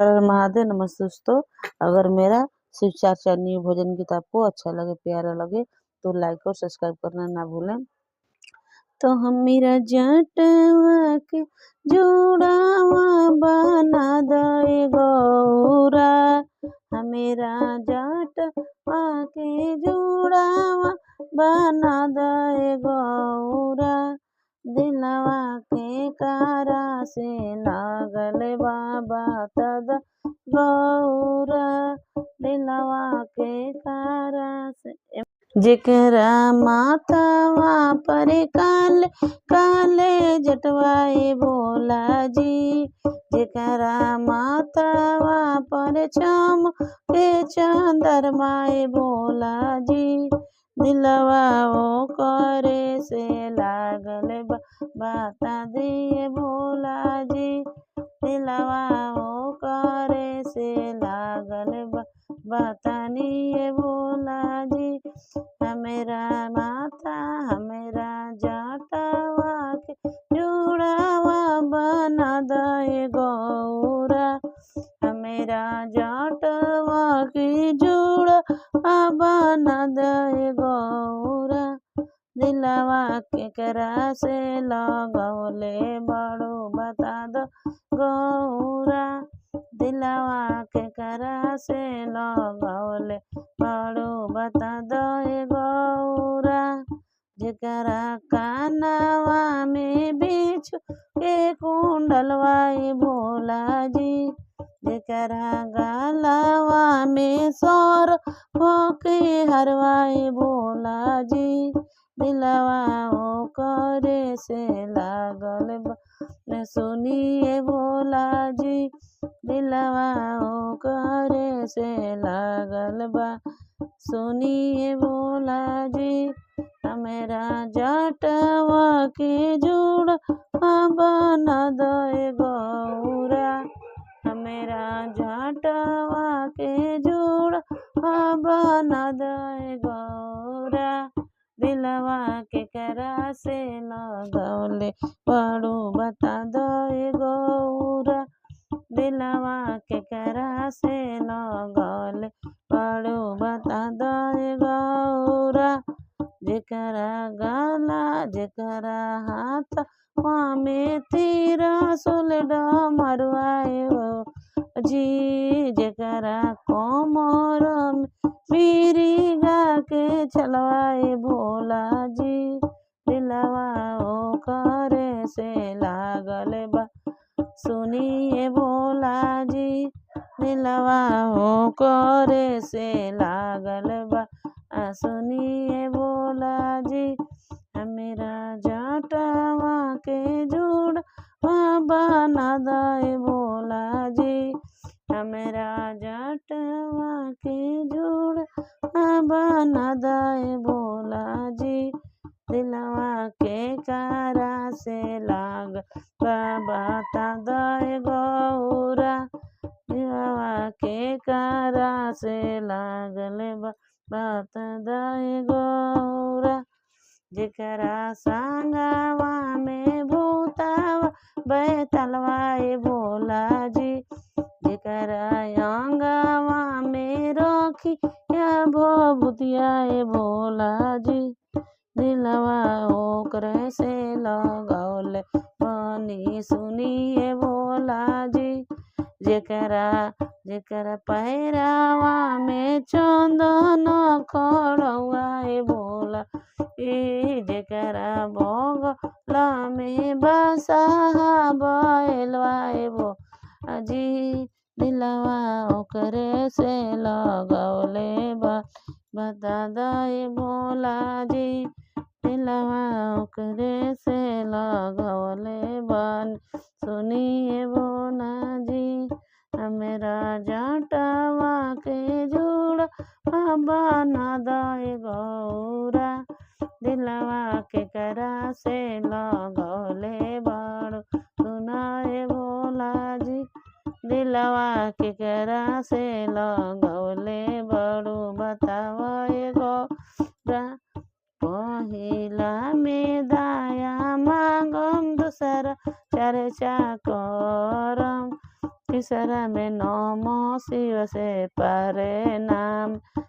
हर महादेव। नमस्ते दोस्तों। अगर मेरा शिव चर्चा न्यू भोजन गीत आपको अच्छा लगे, प्यारा लगे तो लाइक और सब्सक्राइब करना ना भूलें। तो हम मेरा जटवा के जुड़ावा बना दे गौरा, हमेरा जटवा के जुड़ावा बना दे गौरा, दिलवा के कारा से लागल बाबा तद गौरा, दिलवा के कारा से जेकरा माथवा पर काले काले जटवाए भोला जी, जेकरा माथवा पर चम के चंदरमाए भोला जी, दिलवा ओ करे से लागल बाता दिए भोला जी, दिलवा ओ करे से लागल बतानिए भोला जी, हमेरा माथा हमेरा जटवा के जुड़ावा बना दे गौरा, हमेरा जटवा के जुड़ावा बना दे गौरा, दिलवा के करा से लगौले बड़ो बता दो गौरा, दिलवा के करा से लगौले बड़ो बता दो गौरा, जेकरा कानवा में बिच्छू के कुंडलवाए भोला जी, जेकरा गलवा में सौर के हरवाए भोला जी, दिलवा ओ करे से लागल सुनिए भोला जी, दिलवा ओ करे से लागल बा सुनिए भोला जी, हमेरा जटवा के जुड़वा बना दे गौरा, हमेरा जटवा के जुड़वा बना दे गौरा, दिलवा के करा से लगौले बड़ो बता दे गौरा, दिलवा के करा से लगौले बड़ो बता दे गौरा, जेकरा गला जेकरा हाथ में त्रिशूल डमरुआए हो जी, जेकरा कोमर में मिर्गा के चलवाए भोला जी, दिलवा ओ करे से लागल बा सुनिए भोला जी, दिलवा ओ करे से लागल बा सुनिए भोला जी, हमेरा जटवा के जुड़वा बना दे भोला जी, हमेरा जटवा के जुड़वा बना दे भोला जी, दिलवा के कारा से लाग बता दे गौरा, दिलवा के कारा से लागल बता दे गौरा, जेकरा संगवा में भूतवा बैतलवाए भोला जी, जेकरा अंगवा में रखी या भभूतियाए भोला जी, दिलवा ओकरे से लगौले बनी सुनिए भोला जी, जेकरा पैरावा में चंदन खड़ुआए भोला जी, जेकरा बगल में बसहा बैलवाए भोला जी, दिलवा ओकरे से लगौले बता दे भोला जी, दिलवा ओकरे से लगौले बन सुनिए भोला जी, हमेरा जटवा के जुड़वा बना दे गौरा, दिलवा के करा से लगौले बड़ो सुनाए भोला जी, दिलवा के करा से लगौले बड़ो बतावे गौरा, पहिला में दाया मांगम दूसरा चर्चा करम, तीसरा में नमः शिव से परे नाम।